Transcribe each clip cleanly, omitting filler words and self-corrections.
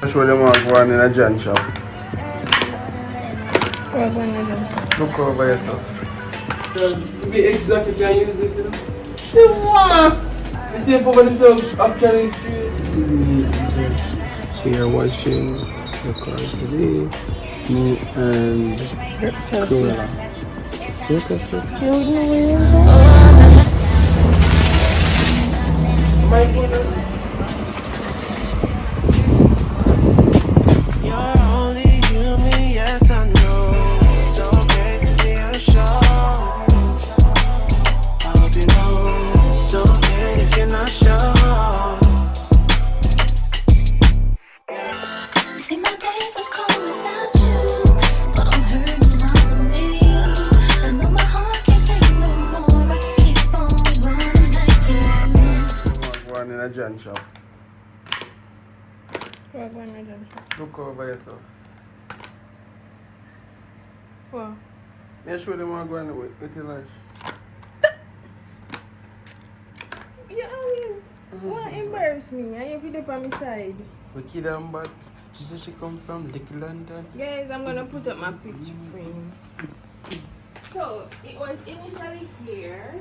I show them how one in a John shop. Look over yourself. To be exact, you can use this, you know. You want? You see if over the sub actually street. We are watching the car today. Me and Cruella. Look at it. You know where my phone. You're only human, yes I know. It's okay to be unsure. I hope you know it's okay if you're not sure. See my days are cold without you, but I'm hurting lonely. And though my heart can't take no more, I keep on running back to you. One in a John shop. Look over yourself. What? Make sure they want to go on with your lunch. You always want to embarrass me. I have it on my side. Wicked and bad. She said she come from Little London. Guys, I'm going to put up my picture frame. So, it was initially here.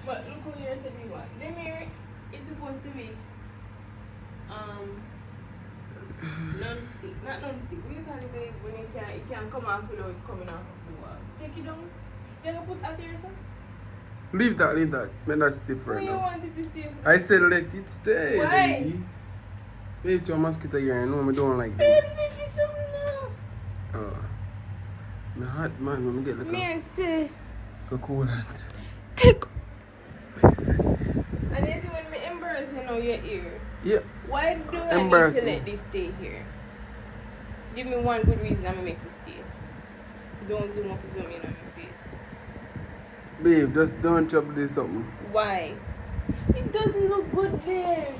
But look who you said we want. The mirror, it's supposed to be non-stick. Not non-stick. We call it when it can come off without coming off of the wall. Take it down. You gonna put out here, sir? Leave that. Make that stay for Why you now. want it to stay? I said let it stay. Why? Baby. Maybe it's your mosquito here. I know I don't like I that. don't know if it's something now. I'm hot man when I get like Me say. a coolant. Take. And you see when me embarrass you know your ear. Yeah. Why do I need Embarrass to me. let this stay here? Give me one good reason I'm gonna make this stay. Don't zoom up and zoom in on your face. Babe, just don't chop this something. Why? It doesn't look good there.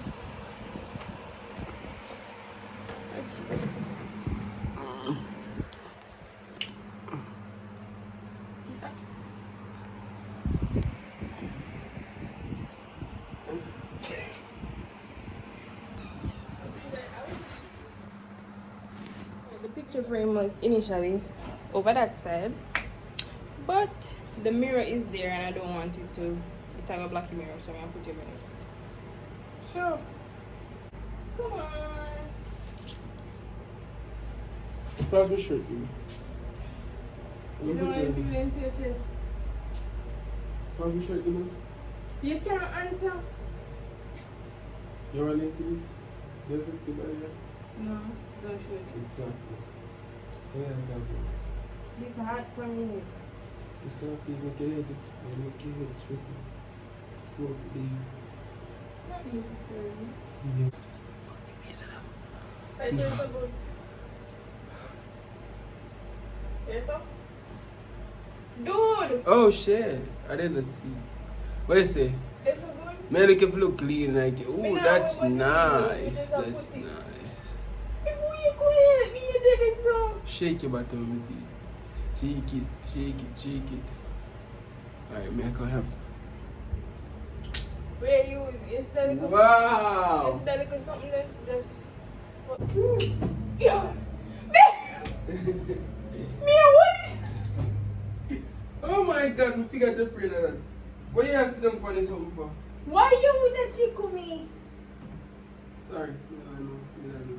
Okay. The picture frame was initially over that side, but the mirror is there and I don't want it to have a blocky mirror, so I'm gonna put it in. So, come on. Pass me shirt, baby. You don't want to see your chest. Pass me shirt, you know. You can't answer. You want to see this? There's 60 by here. No, don't show it. Exactly. So yeah, I got it. It's hard for me. It's not even get it. I'm okay with it. Go to leave. Not necessarily. Yeah. Right there, so good. There's so. Dude! Oh shit. I didn't see. What do you say? There's so good. Man, look if you look clean like Me ooh, now that's want to nice. do this, That's we just have put it. nice. Before you could help me, you did it so. Shake your bottom, let me see. Shake it. Alright, man, go help. Where you it's like Wow! it's like something that just yeah. Me what is Oh my god, I figured you're afraid of that. What you have to sit down for this something for? why you would that tickle me? Sorry. No, I know. See that do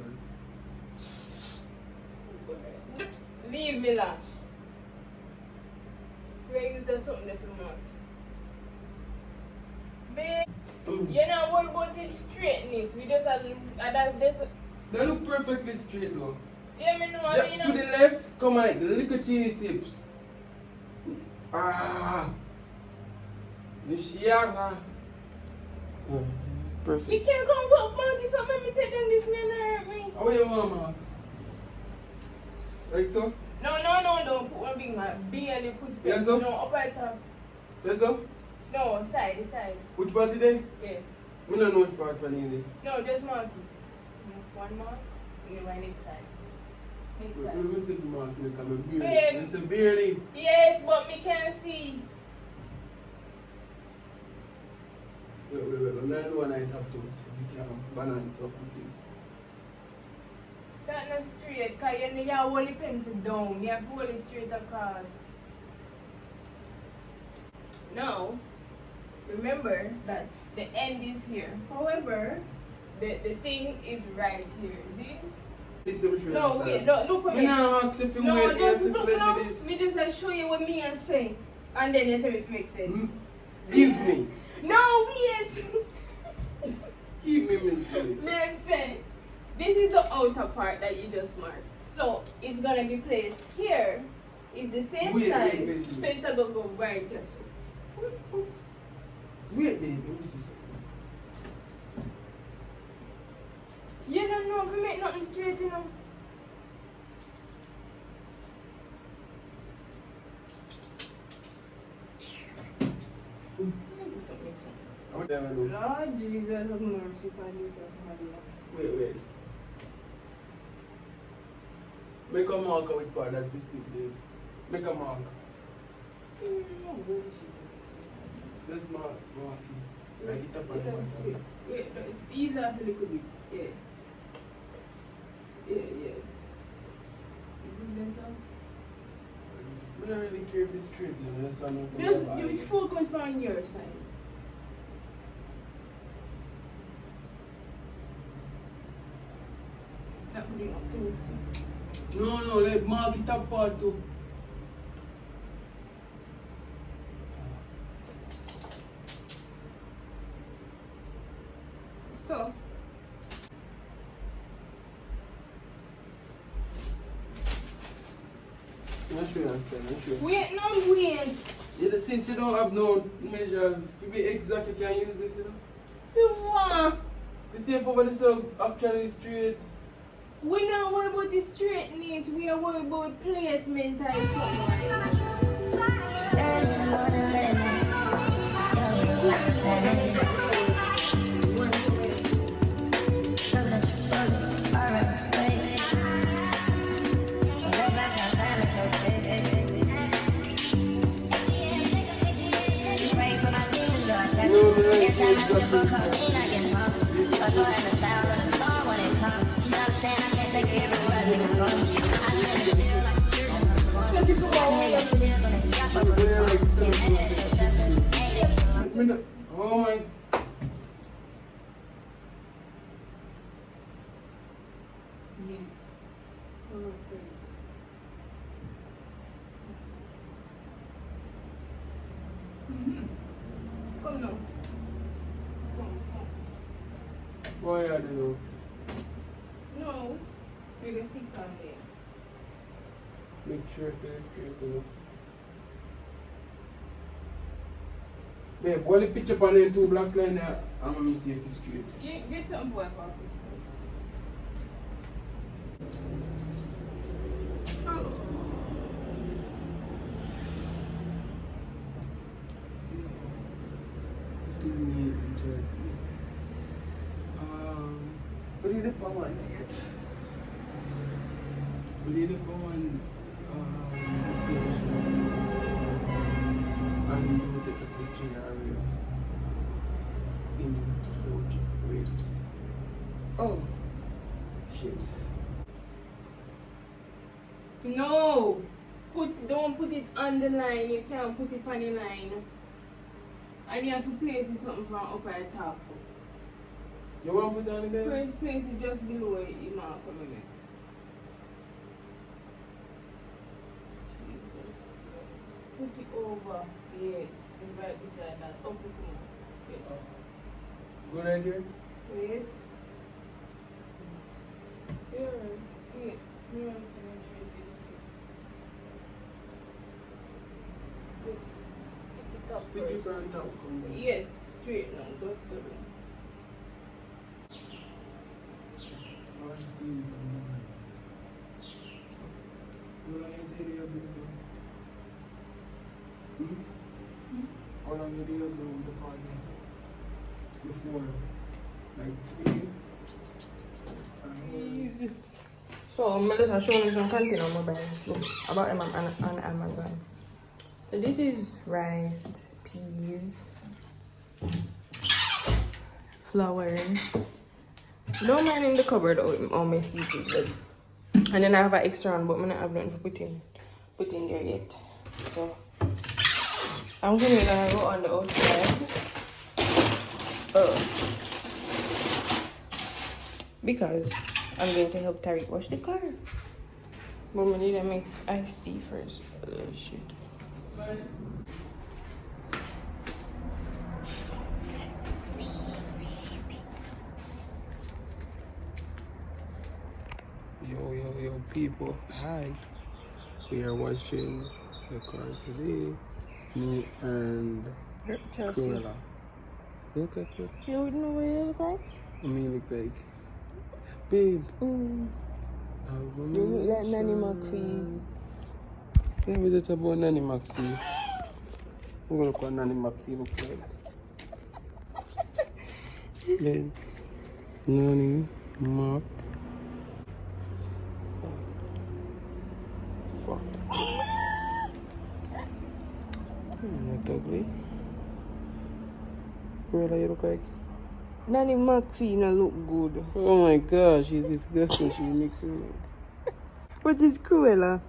that. Leave me laugh. Where you done something that you mark. Babe, you know worry about it straightness. We just had this. They look perfectly straight though. Yeah, me know. I mean, To the left, come on, the little teeny tips. Ah. Nishiara. Oh, perfect. you can't come go up, monkey. So let me take them. This man hurt me. How are your mama? Like so? No, don't put one big man. Barely put Yes, sir. no up at top. Yes, sir? No, side, the side. Which part today? Yeah. We don't know which part for today. No, just mark it. One mark, and then my next side. Next Let side. me see if mark in the comment. Babe. Barely. It's a barely. Yes, but me can't see. Wait. I'm not the one I have to. So you can balance up with not straight, because you have hold the pencil down. You have to hold it straight across. Now, remember that the end is here. However, the thing is right here. See? Listen, No, wait, no, look at me. No, ask if you No, wait, just yes, if look you now. let me this. Me just show you what me and say. And then you tell me if it makes sense. Give me. No, wait. Keep me missing. Listen. This is the outer part that you just marked. So it's gonna be placed here. It's the same Wait, size. wait, wait. So it's gonna go right here. Wait, baby, let me see something. You don't know if you make nothing straight, you know. What do I do? Lord Jesus have mercy upon Jesus, Maria. Wait. Make a marker with part that we stick there. Make a mark. Let's mark it. Like it up on the marker. Wait, ease off a little bit. Yeah. Yeah. You good, Benson? I don't really care if it's straight, you know. That's why I'm not Just saying do it focus on your side. Not putting up focus. No, let mark it up part too. So, I'm not sure you understand, I'm sure. wait. Yeah, since you don't have no measure, to be exact, you can use this, you know. You want? You see if over this actually straight. We not worry about the straightness, we are worried about placement and something like that. Oh my. Yes. Perfect. Come now. Come. Why are they no? No. We're gonna stick on there. Make sure it's straight, you know. Babe, hold the picture on the two black line there. I'm gonna see if it's straight. Get something to wipe off this first. Still need to try to see. What did the power yet? What did the power and you take the picture area in wait. Oh shit. No! Don't put it on the line, you can't put it on the line. And you have to place it something from up at the top. You want to put down again? First place it just below it, you mark a minute. Put it over, yes, and right beside that. Up it more. Yes. Good idea? Wait. Yeah, right. Wait. No, I'm going to show this. Yes. Stick it up Stick it first. on top. Yes, straight now. Go to the room. What's good? How long is it you been doing? How long did you do the farming? Before? Like 3? So I'm just showing you some content on mobile about them on Amazon. So this is rice, peas, flour. Don't mind in the cupboard how messy it is, but And then I have an extra one, but I don't have nothing to put in there yet. So I'm gonna go on the outside. Because I'm going to help Tariq wash the car. But we need to make iced tea first. Shoot. Yo, people. Hi. We are watching the car today. Me and Chelsea. Cruella. You look like what? You wouldn't know what you look like? Me look like. Babe. You look like Nanny McPhee. Yeah, we just about Nanny McPhee. I'm gonna look what Nanny McPhee look like. Then Nanny Mac. Fuck. Not ugly. Cruella, you look like. Nanny McPhee no look good. Oh my gosh, she's disgusting. She makes me. What is Cruella?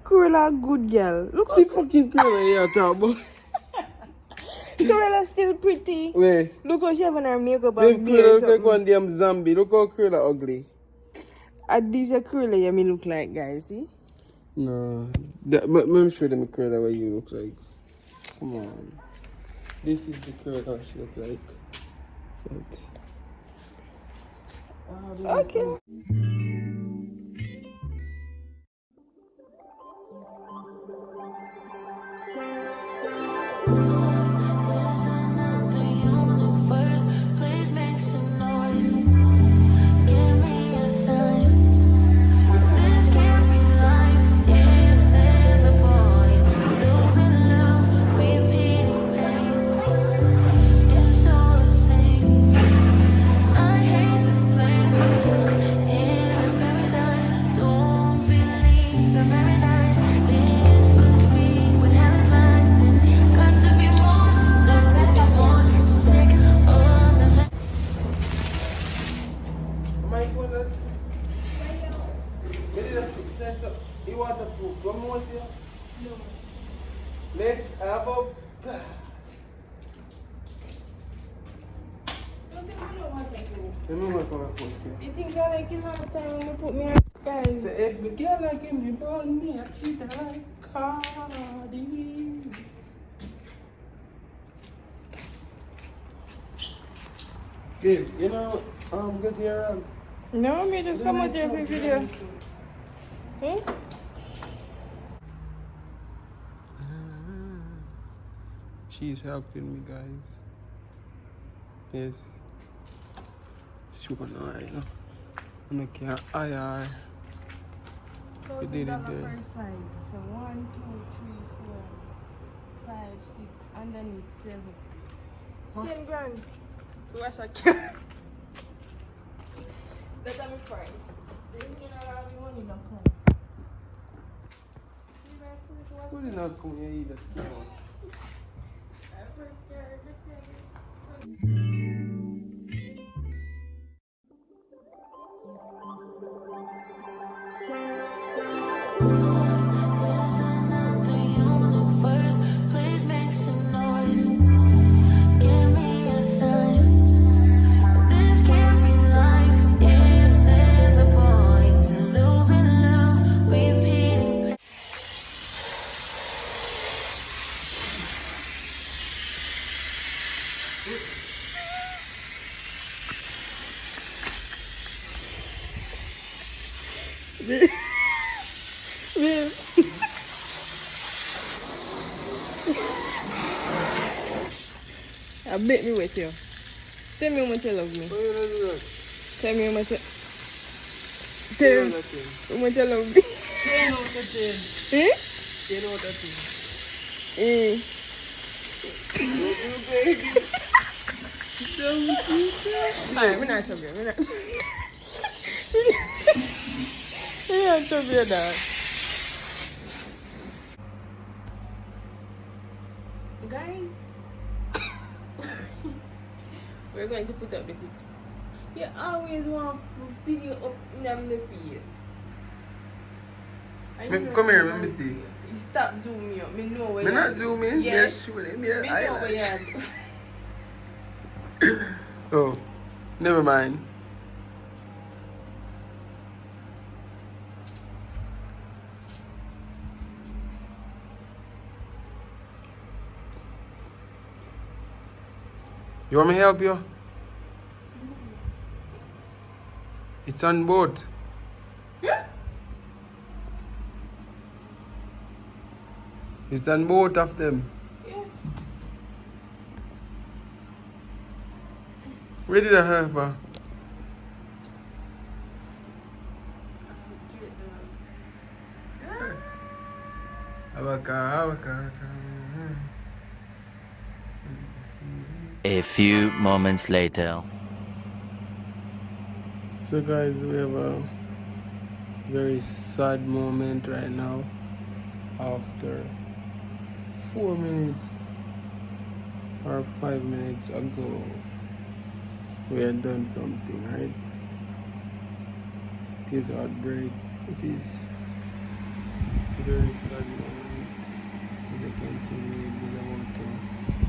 Cruella a good girl. Look See fucking Cruella here talk about. Cruella still pretty. Wait. Look how she have on her makeup Babe, and Cruella beard. look like one damn zombie. Look how Cruella ugly. These are Cruella you me look like, guys, see? No. I'm sure them Cruella what you look like. Come on. This is the Cruella she look like. But, Okay. There's another universe. Please make some noise. Give me a sign. This can't be life. If there's a point to losing love, repeating pain, it's all the same. I hate this place. We're stuck in this paradise. Don't believe the paradise. This must be what hell is like. Got to be more sick of this. my phone that. Where did I set up? You want to put one more here? No. Next, above. Let me work on my phone here. You think I like it last time when you put me on, guys? So if the girl like him, you born me, I treat her like Cardi. Babe, you know, good here. No, me just come out there for video. Hmm? She's helping me, guys. Yes. Super nice, you know. I can't hire. We did it there. Per side. So 1, 2, 3, 4, 5, 6, underneath 7. 10 grand. To wash a car. That's my price. Then you know how the money don't come. What did not come here either? First car, everything. There's another universe. Please make some noise. Give me a sign. This can't be life. If there's a point to losing love, repeating. Babe. I bet me with you. Tell me how much you love me. What are you gonna do that? Tell me how much you... What Tell are me you gonna do? how much you love me. 10 out of 10. Eh? 10 out of 10. Eh. You baby. Alright, we're not talking. We're not... We're not talking about that. Guys, we're going to put up the picture. You always want to video up in the face. Come here, let me see. You stop zooming up. Me know where Me you not are. zooming. Yeah. Yes, surely. Me Me know where you are. Oh, never mind. You want me to help you? It's on board. It's on both of them. Yeah. Where did I have her? A few moments later. So guys, we have a very sad moment right now. After 4 minutes or 5 minutes ago, we had done something, right? It is heartbreak. It is a very sad moment. As I can see, maybe I want to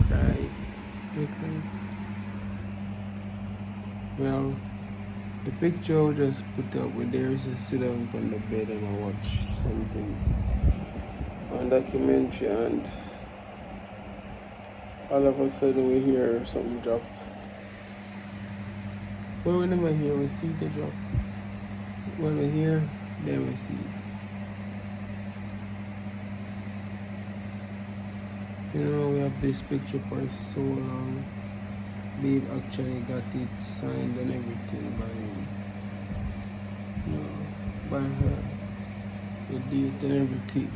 cry. Okay. Well, the picture I just put up with there is just sit down on the bed and I watch something on documentary, and all of a sudden we hear something drop. Well, we never hear, we see the drop. When we hear, then we see it. You know, we have this picture for so long. Babe actually got it signed and everything by me. You know, by her. The date and everything.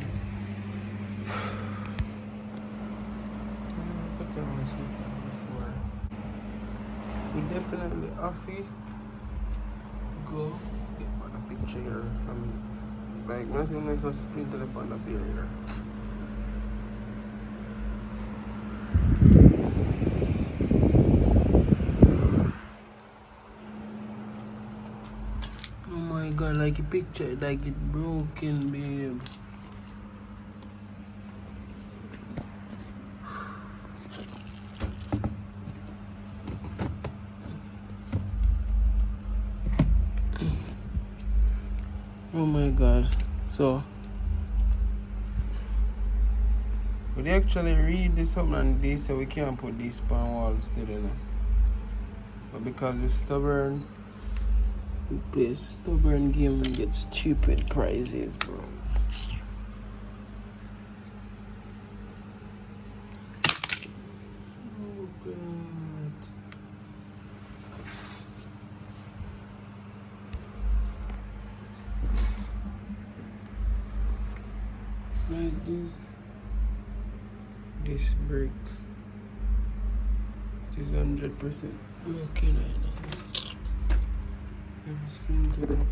Before. We definitely have to go get a picture here from, like, nothing like a splinter upon the beer here. Oh my god, like a picture, like it broken, babe. Oh my god. So we actually read this something and this, so we can't put this on wall still, you know. But because we're stubborn, we play stubborn game and get stupid prizes, bro. Oh god. Like this brick, it is 100% broken right now. Every screen to the floor.